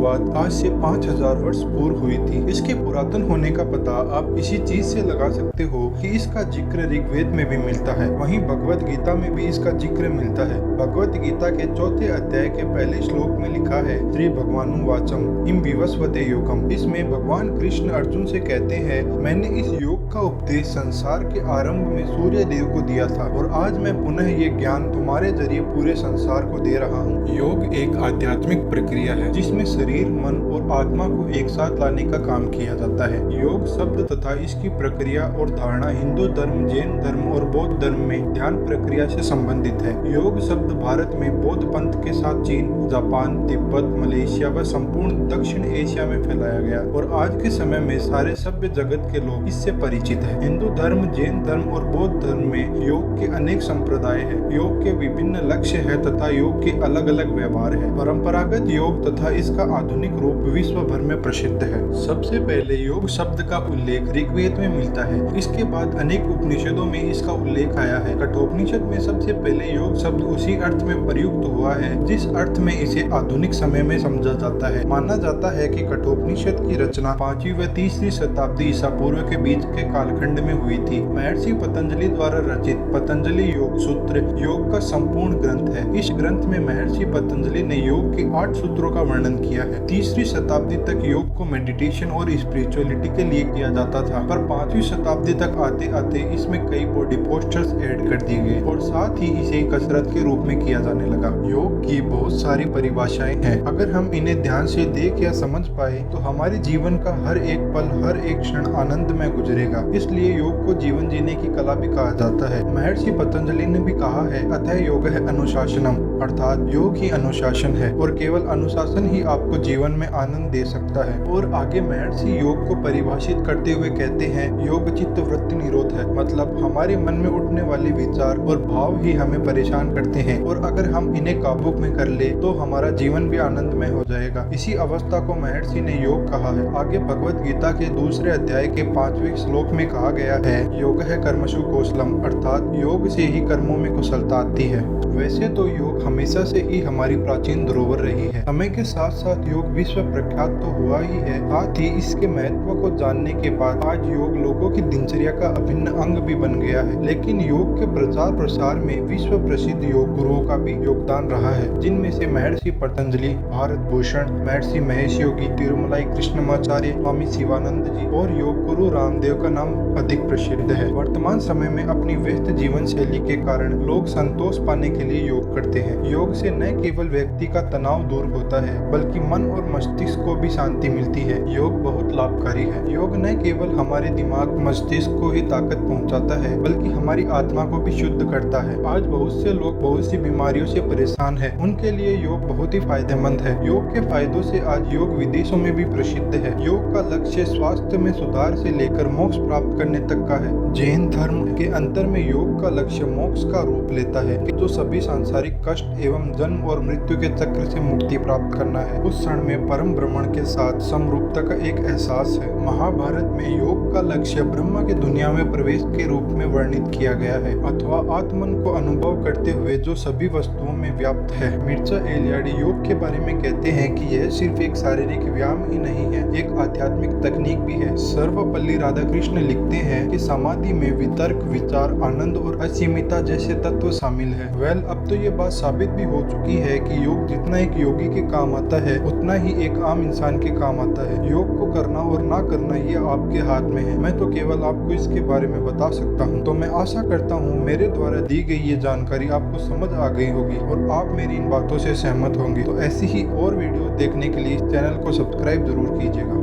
शुरुआत आज से 5000 वर्ष पूर्व हुई थी। इसके पुरातन होने का पता आप इसी चीज से लगा सकते हो कि इसका जिक्र ऋग्वेद में भी मिलता है, वहीं भगवत गीता में भी इसका जिक्र मिलता है। भगवत गीता के 4थे अध्याय के पहले श्लोक में लिखा है, श्री भगवानु वाचम इम विवस्वते योगम। इसमें भगवान कृष्ण अर्जुन से कहते हैं, मैंने इस योग का उपदेश संसार के आरंभ में सूर्य देव को दिया था और आज मैं पुनः ये ज्ञान तुम्हारे जरिए पूरे संसार को दे रहा हूँ। योग एक आध्यात्मिक प्रक्रिया है जिसमें शरीर, मन और आत्मा को एक साथ लाने का काम किया जाता है। योग शब्द तथा इसकी प्रक्रिया और धारणा हिंदू धर्म, जैन धर्म और बौद्ध धर्म में ध्यान प्रक्रिया से संबंधित है। योग शब्द भारत में बौद्ध पंथ के साथ चीन, जापान, तिब्बत, मलेशिया व संपूर्ण दक्षिण एशिया में फैलाया गया और आज के समय में सारे सभ्य जगत के लोग इससे परिचित है। हिंदू धर्म, जैन धर्म और बौद्ध धर्म में योग के अनेक संप्रदाय है। योग के विभिन्न लक्ष्य है तथा योग के अलग अलग व्यवहार है। परंपरागत योग तथा इसका आधुनिक रूप विश्व भर में प्रसिद्ध है। सबसे पहले योग शब्द का उल्लेख ऋग्वेद में मिलता है। इसके बाद अनेक उपनिषदों में इसका उल्लेख आया है। कठोपनिषद में सबसे पहले योग शब्द उसी अर्थ में प्रयुक्त हुआ है जिस अर्थ में इसे आधुनिक समय में समझा जाता है। माना जाता है कि कठोपनिषद की रचना 5वीं व 3री शताब्दी ईसा पूर्व के बीच के कालखंड में हुई थी। महर्षि पतंजलि द्वारा रचित पतंजलि योग सूत्र योग का संपूर्ण ग्रंथ है। इस ग्रंथ में महर्षि पतंजलि ने योग के 8 सूत्रों का वर्णन किया है। 3री शताब्दी तक योग को मेडिटेशन और स्पिरिचुअलिटी के लिए किया जाता था, पर 5वीं शताब्दी तक आते आते इसमें कई बॉडी पोस्चर्स ऐड कर दिए गए और साथ ही इसे कसरत के रूप में किया जाने लगा। योग की बहुत सारी परिभाषाएं हैं। अगर हम इन्हें ध्यान से देख या समझ पाए तो हमारे जीवन का हर एक पल, हर एक क्षण आनंद में गुजरेगा। इसलिए योग को जीवन जीने की कला भी कहा जाता है। महर्षि पतंजलि ने भी कहा है, अतः योग है अनुशासनम, अर्थात योग ही अनुशासन है और केवल अनुशासन ही आपको जीवन में आनंद दे सकता है। और आगे महर्षि योग को परिभाषित करते हुए कहते हैं, योग चित्त वृत्ति निरोध है, मतलब हमारे मन में उठने वाले विचार और भाव ही हमें परेशान करते हैं और अगर हम इन्हें काबू में कर ले तो हमारा जीवन भी आनंदमय हो जाएगा। इसी अवस्था को महर्षि ने योग कहा है। आगे भगवत गीता के 2रे अध्याय के 5वें श्लोक में कहा गया है, योग है कर्मसु कौशलम, अर्थात योग से ही कर्मों में कुशलता आती है। वैसे तो योग हमेशा से ही हमारी प्राचीन धरोहर रही है। समय के साथ साथ योग विश्व प्रख्यात तो हुआ ही है, साथ ही इसके महत्व को जानने के बाद आज योग लोगों की दिनचर्या का अभिन्न अंग भी बन गया है। लेकिन योग के प्रचार प्रसार में विश्व प्रसिद्ध योग गुरुओं का भी योगदान रहा है, जिनमें से महर्षि पतंजलि, भारत भूषण, महर्षि महेश योगी, तिरुमलाई कृष्णमाचार्य, स्वामी शिवानंद जी और योग गुरु रामदेव का नाम अधिक प्रसिद्ध है। वर्तमान समय में अपनी व्यस्त जीवन शैली के कारण लोग संतोष पाने के लिए योग करते हैं। योग से न केवल व्यक्ति का तनाव दूर होता है बल्कि मन और मस्तिष्क को भी शांति मिलती है। योग बहुत लाभकारी है। योग न केवल हमारे दिमाग, मस्तिष्क को ही ताकत पहुंचाता है बल्कि हमारी आत्मा को भी शुद्ध करता है। आज बहुत से लोग बहुत सी बीमारियों से परेशान हैं, उनके लिए योग बहुत ही फायदेमंद है। योग के फायदों से आज योग विदेशों में भी प्रसिद्ध है। योग का लक्ष्य स्वास्थ्य में सुधार से लेकर मोक्ष प्राप्त करने तक का है। जैन धर्म के अंतर में योग का लक्ष्य मोक्ष का रूप लेता है, जो सभी सांसारिक कष्ट एवं जन्म और मृत्यु के चक्र से मुक्ति प्राप्त करना है। उस क्षण में परम ब्रह्मण के साथ समरूपता का एक एहसास है। महाभारत में योग का लक्ष्य ब्रह्मा की दुनिया में प्रवेश के रूप में वर्णित किया गया है, अथवा आत्मन को अनुभव करते हुए जो सभी वस्तुओं में व्याप्त है। मिर्जा एलियाडी योग के बारे में कहते हैं कि यह सिर्फ एक शारीरिक व्यायाम ही नहीं है, एक आध्यात्मिक तकनीक भी है। सर्वपल्ली राधाकृष्ण लिखते हैं कि समाधि में वितर्क, विचार, आनंद और असीमिता जैसे तत्व शामिल है। अब तो ये बात साबित भी हो चुकी है कि योग जितना एक योगी के काम आता है उतना ही एक आम इंसान के काम आता है। योग को करना और ना करना ये आपके हाथ में है। मैं तो केवल आपको इसके बारे में बता सकता हूँ। तो मैं आशा करता हूँ मेरे द्वारा दी गई ये जानकारी आपको समझ आ गई होगी और आप मेरी इन बातों से सहमत होंगे। तो ऐसी ही और वीडियो देखने के लिए चैनल को सब्सक्राइब जरूर कीजिएगा।